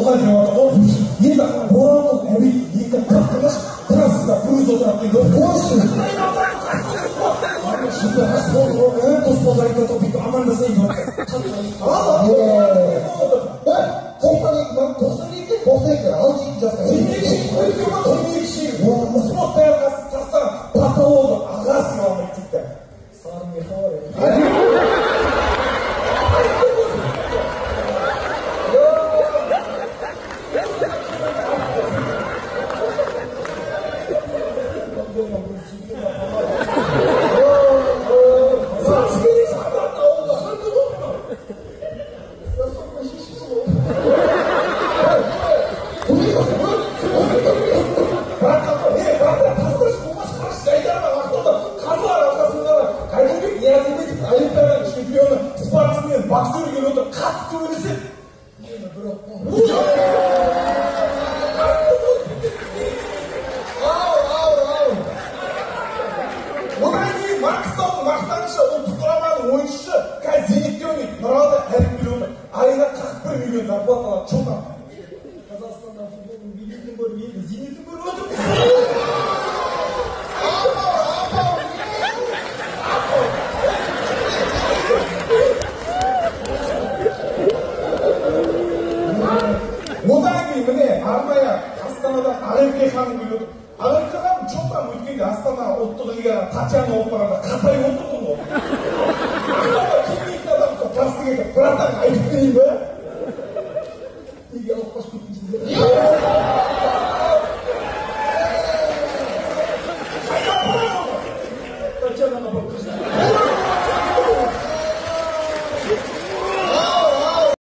가지고 와서 얘가 뭐라고 애비 얘가 크라스가 브루소다 이거 무엇이 아니 진짜 또 스포자리가 또 비고 아만다 생각 복사니까 아우지 just 와 스포트에 갔다 파토도 아가스가 막 있다 사람이 허래 박수를 이러면서 카트 그릇을 오늘이 막상 막당시 부끄러워하는 원시 그 зенитённик 나라다 해리비로는 아이가 각별 밀면 зарплата чёта Казахстанда футболдун билетін көріп еді зенитін көріп отыр одан кейін міне арнайы астанадан ақерке ханым келіп отыр ақерке ханым чоттан өткенде астана ұлттық лигаға татьяна болып барғанда қатайып отырдың ғой ақтауға келмейтін адамсың простыға братан айтып берейін ба